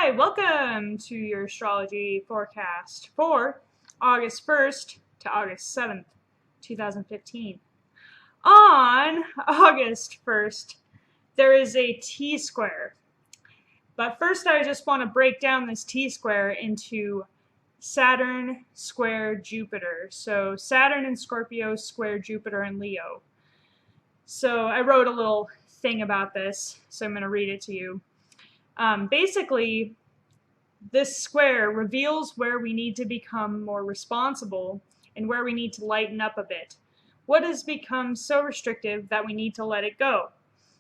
Hi, welcome to your astrology forecast for August 1st to August 7th, 2015. On August 1st, there is a T-square. But first, I just want to break down this T-square into Saturn square Jupiter. So Saturn in Scorpio square Jupiter in Leo. So I wrote a little thing about this, so I'm going to read it to you. Basically, this square reveals where we need to become more responsible and where we need to lighten up a bit. What has become so restrictive that we need to let it go?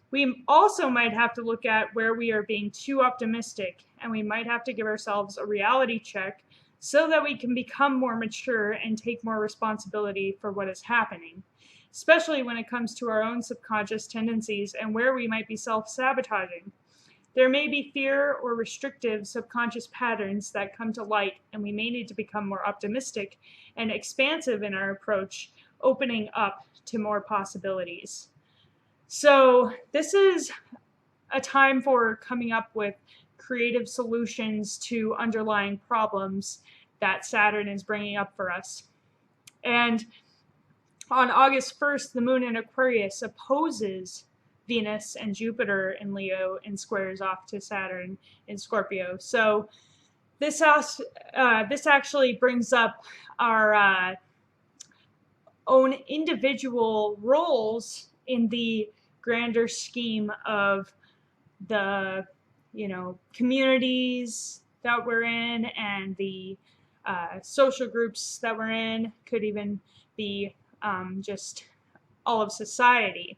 We also might have to look at where we are being too optimistic, and we might have to give ourselves a reality check so that we can become more mature and take more responsibility for what is happening, especially when it comes to our own subconscious tendencies and where we might be self-sabotaging. There may be fear or restrictive subconscious patterns that come to light, and we may need to become more optimistic and expansive in our approach, opening up to more possibilities. So this is a time for coming up with creative solutions to underlying problems that Saturn is bringing up for us. And on August 1st, the moon in Aquarius opposes Venus and Jupiter in Leo and squares off to Saturn in Scorpio. So this actually brings up our own individual roles in the grander scheme of the communities that we're in and the social groups that we're in. Could even be just all of society.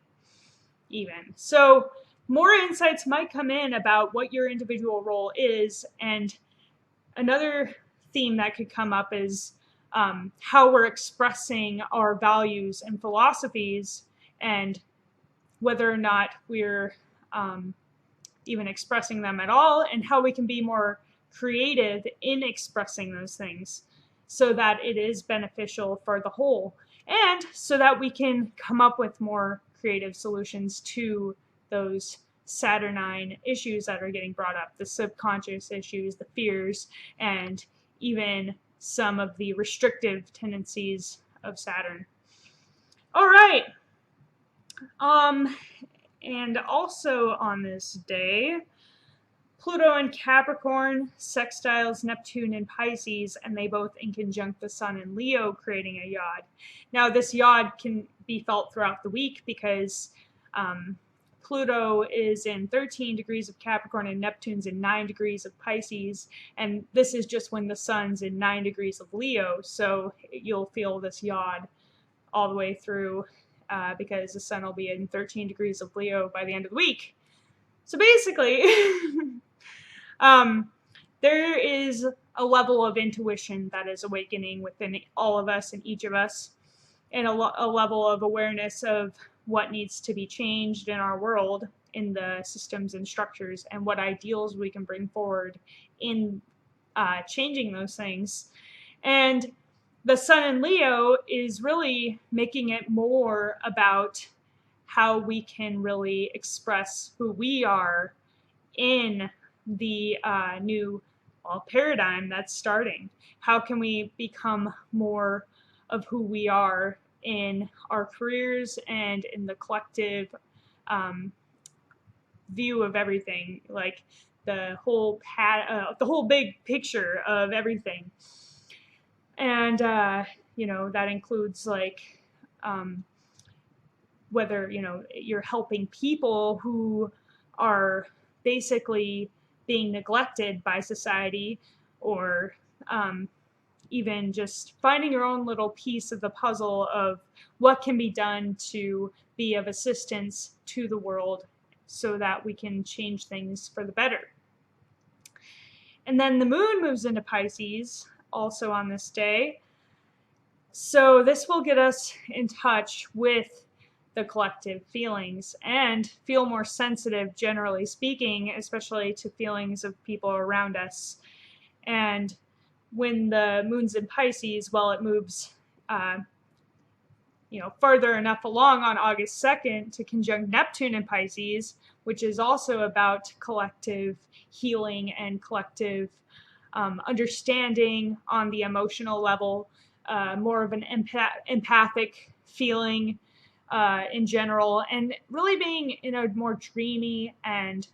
Even. So more insights might come in about what your individual role is, and another theme that could come up is how we're expressing our values and philosophies, and whether or not we're even expressing them at all, and how we can be more creative in expressing those things so that it is beneficial for the whole, and so that we can come up with more creative solutions to those Saturnine issues that are getting brought up, the subconscious issues, the fears, and even some of the restrictive tendencies of Saturn. All right. And also on this day, Pluto in Capricorn sextiles Neptune in Pisces, and they both in conjunct the Sun in Leo, creating a yod. Now, this yod can be felt throughout the week because Pluto is in 13 degrees of Capricorn and Neptune's in 9 degrees of Pisces, and this is just when the Sun's in 9 degrees of Leo, so you'll feel this yod all the way through because the Sun will be in 13 degrees of Leo by the end of the week. So basically, there is a level of intuition that is awakening within all of us and each of us, and a level of awareness of what needs to be changed in our world, in the systems and structures, and what ideals we can bring forward in changing those things. And the Sun in Leo is really making it more about how we can really express who we are in the new paradigm that's starting. How can we become more of who we are in our careers and in the collective view of everything, like the whole big picture of everything. And that includes like whether you're helping people who are basically being neglected by society, or even just finding your own little piece of the puzzle of what can be done to be of assistance to the world so that we can change things for the better. And then the moon moves into Pisces also on this day. So this will get us in touch with the collective feelings and feel more sensitive, generally speaking, especially to feelings of people around us. And when the moon's in Pisces, well, it moves, farther enough along on August 2nd to conjunct Neptune in Pisces, which is also about collective healing and collective understanding on the emotional level, more of an empathic feeling in general, and really being in a more dreamy and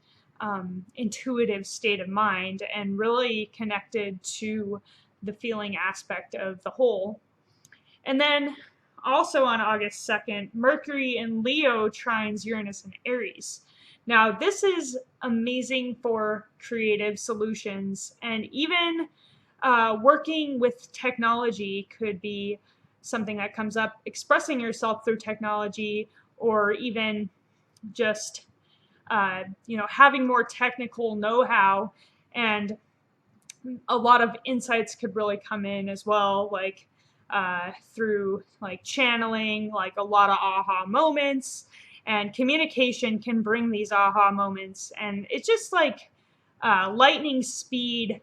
intuitive state of mind, and really connected to the feeling aspect of the whole. And then also on August 2nd, Mercury in Leo trines Uranus in Aries. Now, this is amazing for creative solutions, and even working with technology could be something that comes up, expressing yourself through technology, or even just having more technical know-how, and a lot of insights could really come in as well, like through like channeling, like a lot of aha moments, and communication can bring these aha moments, and it's just like lightning speed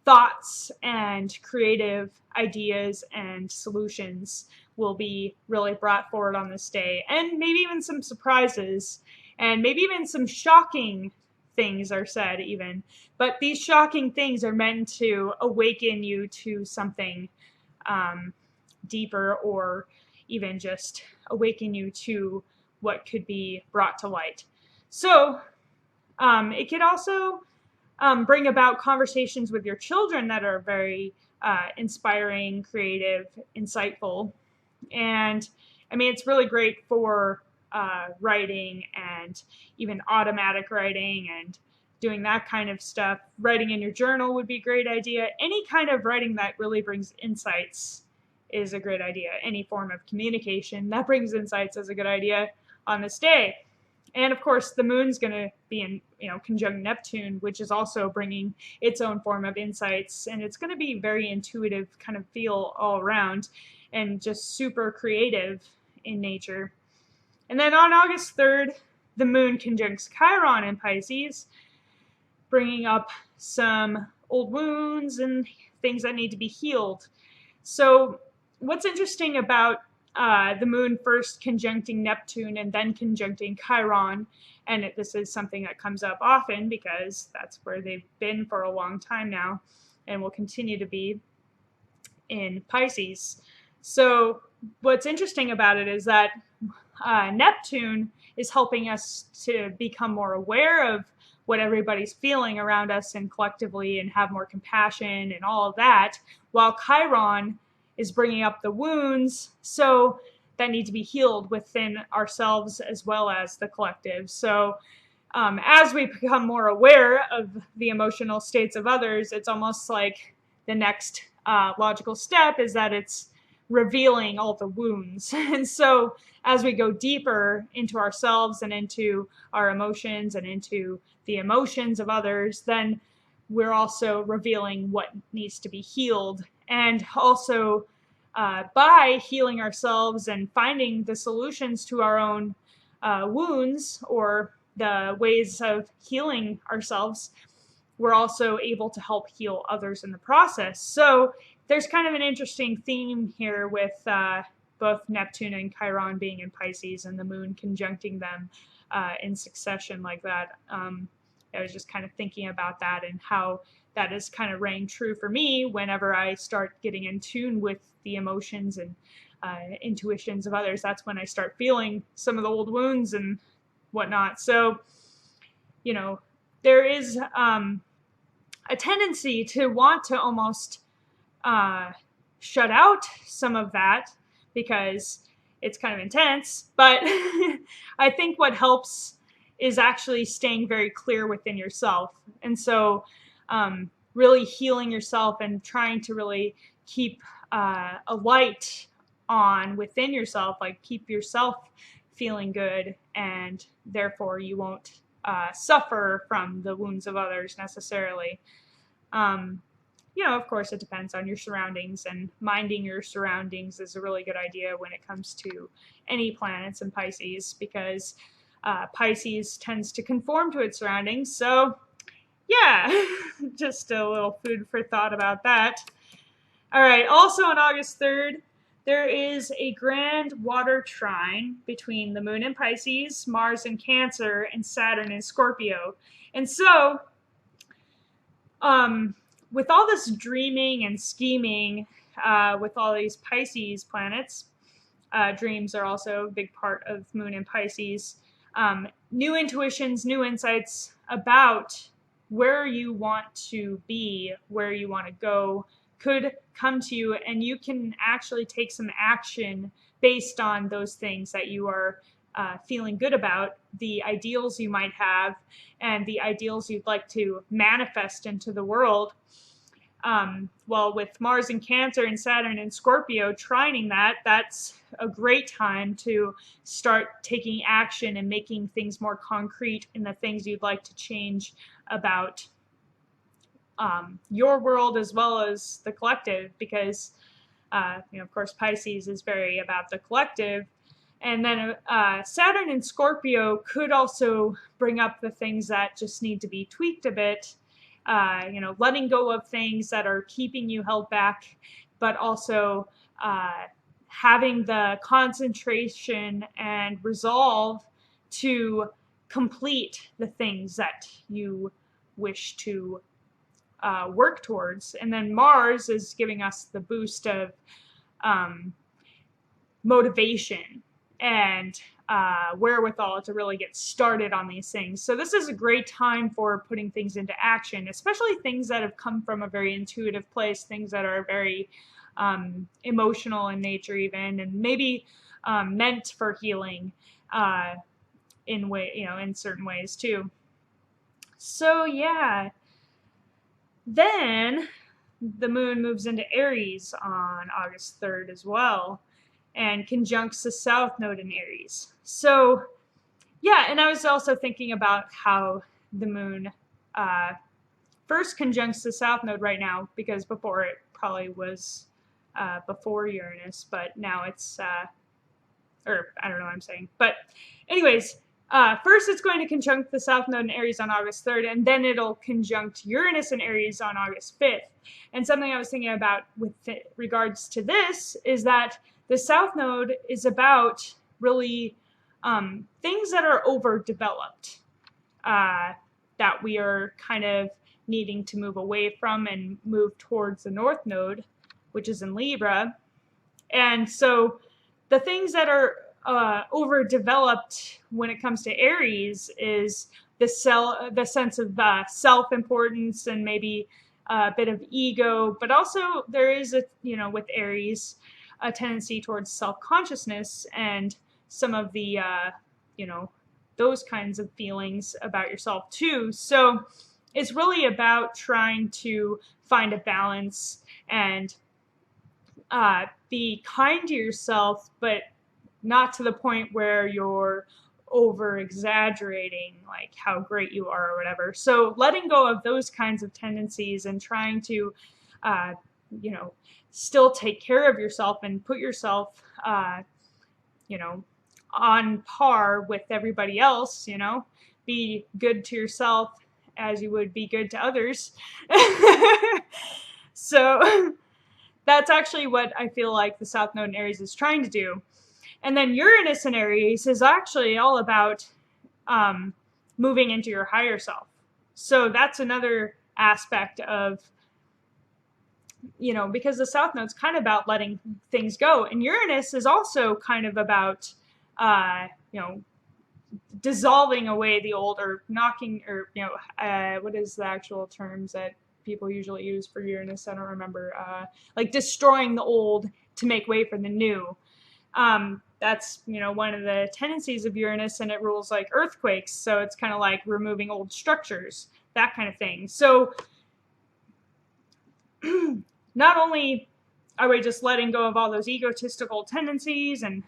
thoughts and creative ideas and solutions will be really brought forward on this day, and maybe even some surprises, and maybe even some shocking things are said even. But these shocking things are meant to awaken you to something deeper, or even just awaken you to what could be brought to light. So it could also bring about conversations with your children that are very inspiring, creative, insightful. And I mean, it's really great for writing, and even automatic writing and doing that kind of stuff. Writing in your journal would be a great idea. Any kind of writing that really brings insights is a great idea. Any form of communication that brings insights is a good idea on this day. And of course, the moon's going to be in, conjunct Neptune, which is also bringing its own form of insights. And it's going to be very intuitive kind of feel all around, and just super creative in nature. And then on August 3rd, the moon conjuncts Chiron in Pisces, bringing up some old wounds and things that need to be healed. So what's interesting about the moon first conjuncting Neptune and then conjuncting Chiron, and this is something that comes up often because that's where they've been for a long time now and will continue to be in Pisces. So what's interesting about it is that Neptune is helping us to become more aware of what everybody's feeling around us and collectively, and have more compassion and all of that, while Chiron is bringing up the wounds so that need to be healed within ourselves as well as the collective. So as we become more aware of the emotional states of others, it's almost like the next logical step is that it's revealing all the wounds. And so as we go deeper into ourselves and into our emotions and into the emotions of others, then we're also revealing what needs to be healed. And also by healing ourselves and finding the solutions to our own wounds, or the ways of healing ourselves, we're also able to help heal others in the process. So there's kind of an interesting theme here with both Neptune and Chiron being in Pisces and the moon conjuncting them in succession like that. I was just kind of thinking about that, and how that is kind of rang true for me whenever I start getting in tune with the emotions and intuitions of others. That's when I start feeling some of the old wounds and whatnot. So, there is a tendency to want to almost shut out some of that because it's kind of intense. But I think what helps is actually staying very clear within yourself. And so really healing yourself and trying to really keep a light on within yourself, like keep yourself feeling good, and therefore you won't suffer from the wounds of others necessarily. Of course, it depends on your surroundings, and minding your surroundings is a really good idea when it comes to any planets in Pisces, because Pisces tends to conform to its surroundings. So yeah, just a little food for thought about that. All right, also on August 3rd, there is a grand water trine between the moon in Pisces, Mars in Cancer, and Saturn in Scorpio. And so, with all this dreaming and scheming, with all these Pisces planets, dreams are also a big part of moon in Pisces. New intuitions, new insights about where you want to be, where you want to go, could come to you, and you can actually take some action based on those things that you are feeling good about, the ideals you might have, and the ideals you'd like to manifest into the world. Well, with Mars in Cancer and Saturn in Scorpio trining that's a great time to start taking action and making things more concrete in the things you'd like to change about your world as well as the collective, because of course Pisces is very about the collective. And then Saturn in Scorpio could also bring up the things that just need to be tweaked a bit, letting go of things that are keeping you held back, but also having the concentration and resolve to complete the things that you wish to work towards. And then Mars is giving us the boost of motivation and wherewithal to really get started on these things. So this is a great time for putting things into action, especially things that have come from a very intuitive place, things that are very emotional in nature even, and maybe meant for healing in certain ways too. So yeah. Then the moon moves into Aries on August 3rd as well, and conjuncts the South Node in Aries. So yeah, and I was also thinking about how the moon first conjuncts the South Node right now, because before it probably was before Uranus, but now it's, or I don't know what I'm saying. But anyways, first it's going to conjunct the South Node in Aries on August 3rd, and then it'll conjunct Uranus in Aries on August 5th. And something I was thinking about with regards to this is that the South Node is about really things that are overdeveloped, that we are kind of needing to move away from and move towards the North Node, which is in Libra. And so the things that are overdeveloped when it comes to Aries is the sense of self-importance and maybe a bit of ego, but also there is with Aries a tendency towards self-consciousness and some of the those kinds of feelings about yourself too. So it's really about trying to find a balance and be kind to yourself, but not to the point where you're over exaggerating like how great you are or whatever. So letting go of those kinds of tendencies and trying to still take care of yourself and put yourself on par with everybody else, be good to yourself as you would be good to others. So that's actually what I feel like the South Node in Aries is trying to do. And then Uranus in Aries is actually all about moving into your higher self. So that's another aspect of, because the South Node's kind of about letting things go. And Uranus is also kind of about, dissolving away the old, or knocking, or, what is the actual terms that people usually use for Uranus? I don't remember. Like destroying the old to make way for the new. That's, one of the tendencies of Uranus, and it rules like earthquakes. So it's kind of like removing old structures, that kind of thing. So not only are we just letting go of all those egotistical tendencies and,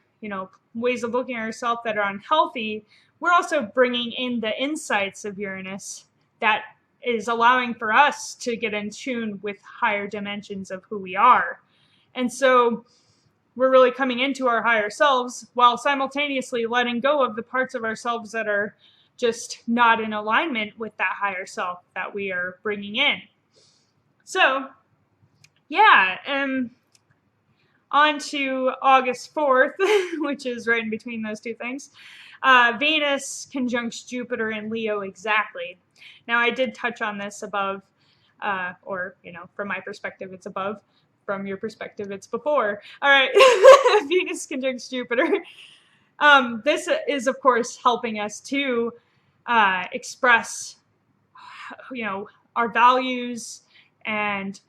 ways of looking at ourselves that are unhealthy, we're also bringing in the insights of Uranus that is allowing for us to get in tune with higher dimensions of who we are. And so we're really coming into our higher selves while simultaneously letting go of the parts of ourselves that are just not in alignment with that higher self that we are bringing in. So, yeah, On to August 4th, which is right in between those two things. Venus conjuncts Jupiter in Leo exactly. Now, I did touch on this above, or, from my perspective, it's above. From your perspective, it's before. All right, Venus conjuncts Jupiter. This is, of course, helping us to express, our values and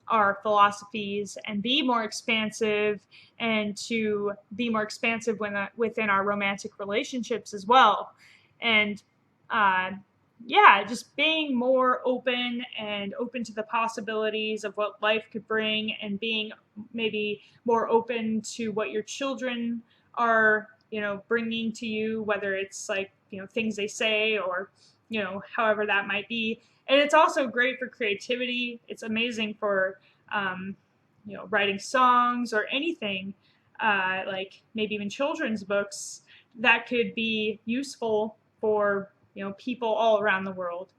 our philosophies and be more expansive, and to be more expansive within our romantic relationships as well. And just being more open and open to the possibilities of what life could bring, and being maybe more open to what your children are, bringing to you, whether it's like, things they say, or, however that might be. And it's also great for creativity. It's amazing for, writing songs or anything, like maybe even children's books that could be useful for, people all around the world.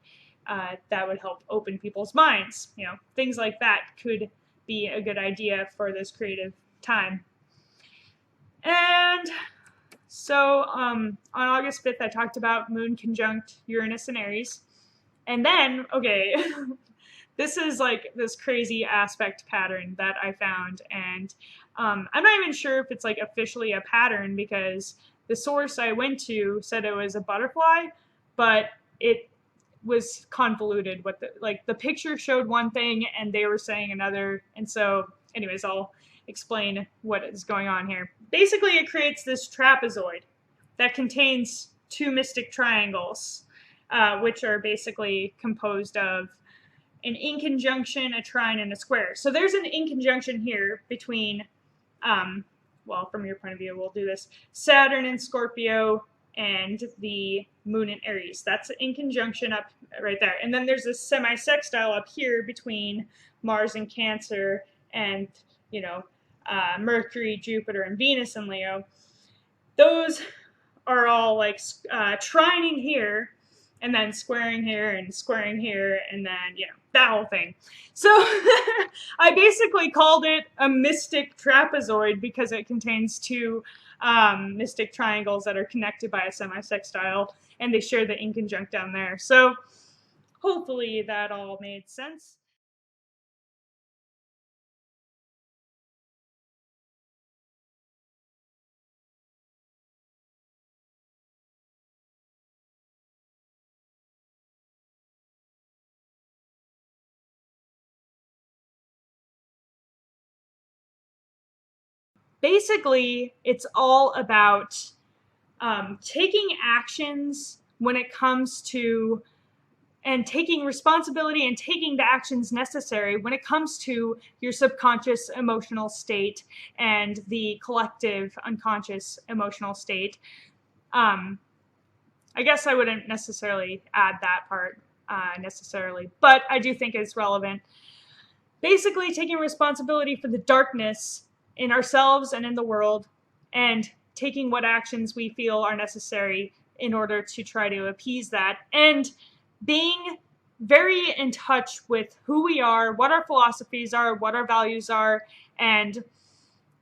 That would help open people's minds. Things like that could be a good idea for this creative time. And so on August 5th, I talked about Moon conjunct Uranus and Aries. And then, okay, this is like this crazy aspect pattern that I found. And I'm not even sure if it's like officially a pattern, because the source I went to said it was a butterfly, but it was convoluted. The picture showed one thing and they were saying another. And so anyways, I'll explain what is going on here. Basically, it creates this trapezoid that contains two mystic triangles, which are basically composed of an inconjunction, a trine, and a square. So there's an inconjunction here between, from your point of view, we'll do this, Saturn and Scorpio and the Moon in Aries. That's an inconjunction up right there. And then there's a semi-sextile up here between Mars and Cancer and, Mercury, Jupiter, and Venus in Leo. Those are all like trining here, and then squaring here, and squaring here, and then, that whole thing. So I basically called it a mystic trapezoid because it contains two mystic triangles that are connected by a semi-sextile, and they share the inconjunct down there. So hopefully that all made sense. Basically, it's all about taking actions when it comes to, and taking responsibility and taking the actions necessary when it comes to your subconscious emotional state and the collective unconscious emotional state. I guess I wouldn't necessarily add that part necessarily, but I do think it's relevant. Basically, taking responsibility for the darkness in ourselves and in the world, and taking what actions we feel are necessary in order to try to appease that, and being very in touch with who we are, what our philosophies are, what our values are, and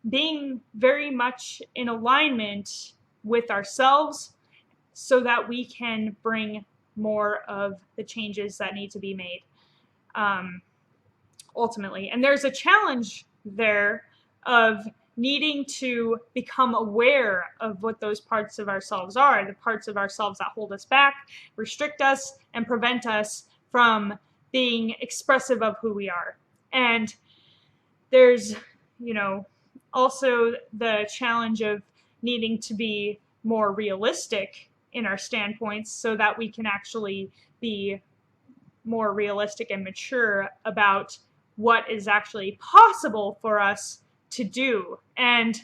being very much in alignment with ourselves so that we can bring more of the changes that need to be made, ultimately. And there's a challenge there of needing to become aware of what those parts of ourselves are, the parts of ourselves that hold us back, restrict us, and prevent us from being expressive of who we are. And there's, also the challenge of needing to be more realistic in our standpoints so that we can actually be more realistic and mature about what is actually possible for us to do. And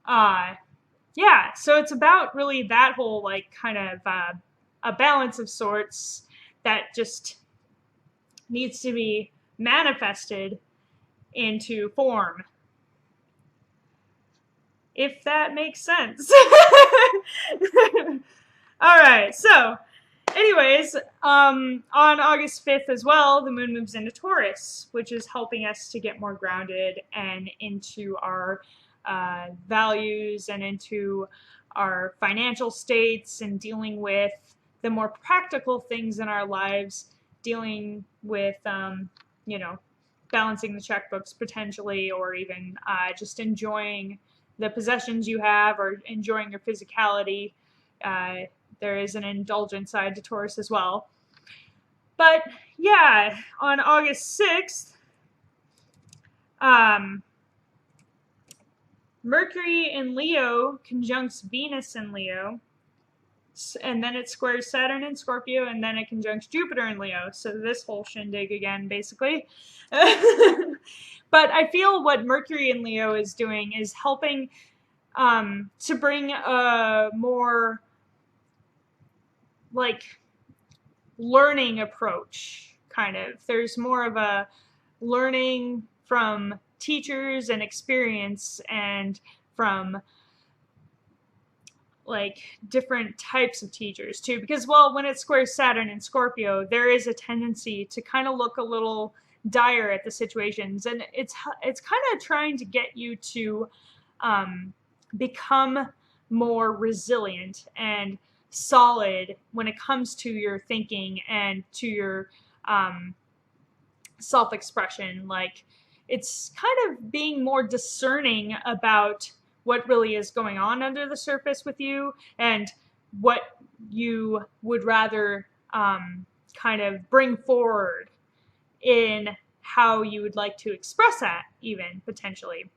so it's about really that whole kind of a balance of sorts that just needs to be manifested into form, if that makes sense. All right, so Anyways, on August 5th as well, the moon moves into Taurus, which is helping us to get more grounded and into our values and into our financial states and dealing with the more practical things in our lives, dealing with, you know, balancing the checkbooks potentially, or even just enjoying the possessions you have or enjoying your physicality. There is an indulgent side to Taurus as well. But yeah, on August 6th, Mercury in Leo conjuncts Venus in Leo, and then it squares Saturn in Scorpio, and then it conjuncts Jupiter in Leo. So this whole shindig again, basically. But I feel what Mercury in Leo is doing is helping to bring a more like learning approach, kind of. There's more of a learning from teachers and experience and from like different types of teachers too, because well, when it squares Saturn and Scorpio, there is a tendency to kind of look a little dire at the situations, and it's kind of trying to get you to become more resilient and solid when it comes to your thinking and to your self-expression. Like, it's kind of being more discerning about what really is going on under the surface with you and what you would rather kind of bring forward in how you would like to express that, even potentially.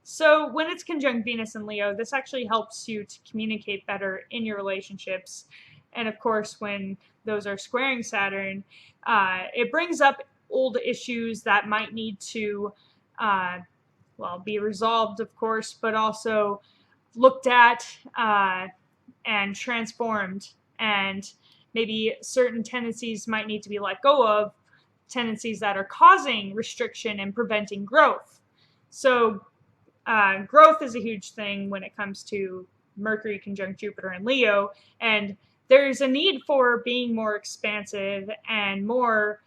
So when it's conjunct Venus and Leo, this actually helps you to communicate better in your relationships. And of course, when those are squaring Saturn, it brings up old issues that might need to, well, be resolved, of course, but also looked at and transformed. And maybe certain tendencies might need to be let go of, tendencies that are causing restriction and preventing growth. So growth is a huge thing when it comes to Mercury conjunct Jupiter and Leo, and there's a need for being more expansive and more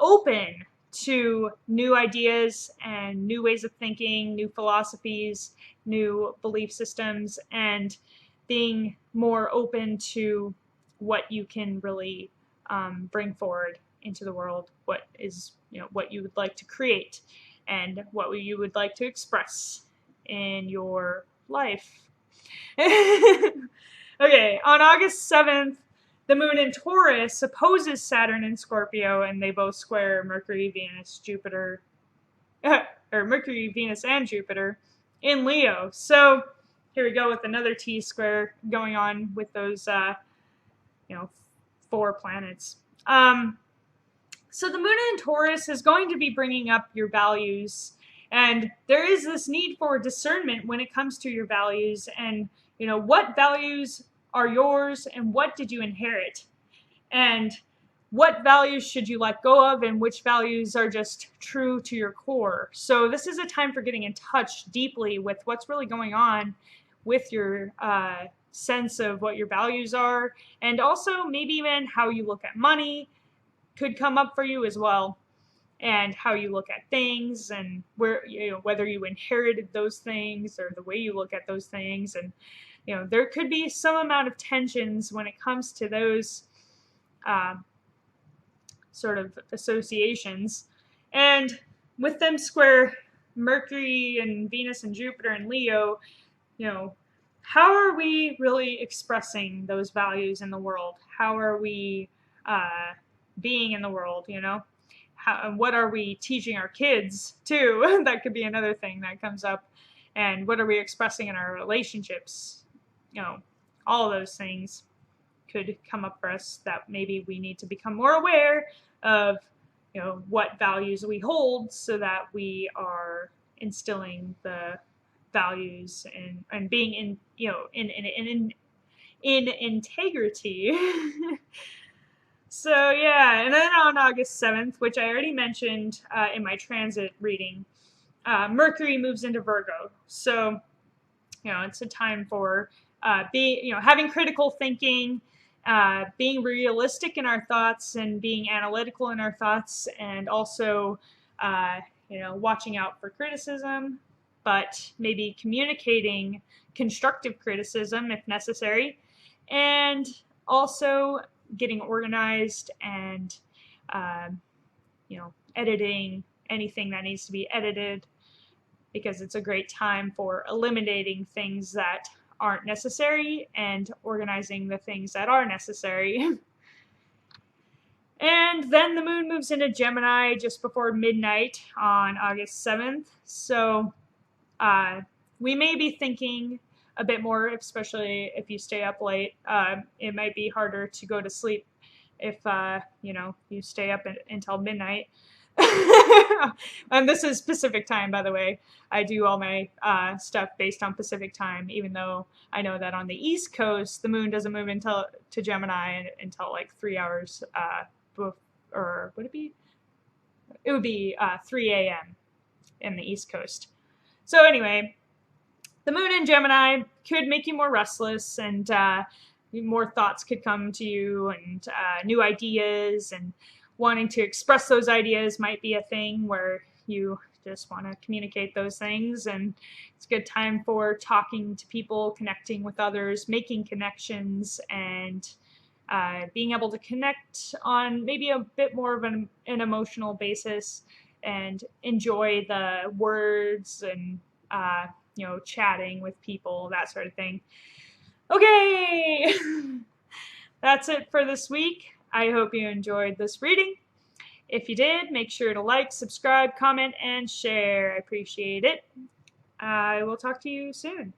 open to new ideas and new ways of thinking, new philosophies, new belief systems, and being more open to what you can really bring forward into the world, what is, what you would like to create and what you would like to express in your life. Okay, on August 7th, the moon in Taurus opposes Saturn in Scorpio, and they both square Mercury, Venus, Jupiter, or Mercury, Venus, and Jupiter in Leo. So here we go with another T-square going on with those, 4 planets. So the moon in Taurus is going to be bringing up your values, and there is this need for discernment when it comes to your values and, what values are yours and what did you inherit, and what values should you let go of and which values are just true to your core. So this is a time for getting in touch deeply with what's really going on with your sense of what your values are, and also maybe even how you look at money could come up for you as well, and how you look at things and where, whether you inherited those things or the way you look at those things. And there could be some amount of tensions when it comes to those sort of associations. And with them square Mercury and Venus and Jupiter and Leo, how are we really expressing those values in the world? How are we being in the world, what are we teaching our kids too? That could be another thing that comes up. And what are we expressing in our relationships? All of those things could come up for us that maybe we need to become more aware of, what values we hold, so that we are instilling the values and being in integrity. So yeah, and then on August 7th, which I already mentioned in my transit reading, Mercury moves into Virgo. So, it's a time for having critical thinking being realistic in our thoughts and being analytical in our thoughts, and also, watching out for criticism, but maybe communicating constructive criticism if necessary, and also getting organized and, editing anything that needs to be edited, because it's a great time for eliminating things that aren't necessary and organizing the things that are necessary. And then the moon moves into Gemini just before midnight on August 7th. So we may be thinking a bit more, especially if you stay up late. It might be harder to go to sleep if you stay up until midnight. And this is Pacific time, by the way. I do all my stuff based on Pacific time, even though I know that on the East Coast the moon doesn't move to Gemini until like 3 hours, or would it be? It would be 3 a.m. in the East Coast. So anyway, the moon in Gemini could make you more restless, and more thoughts could come to you, and new ideas, and wanting to express those ideas might be a thing where you just want to communicate those things. And it's a good time for talking to people, connecting with others, making connections, and being able to connect on maybe a bit more of an emotional basis, and enjoy the words, and chatting with people, that sort of thing. Okay, that's it for this week. I hope you enjoyed this reading. If you did, make sure to like, subscribe, comment, and share. I appreciate it. I will talk to you soon.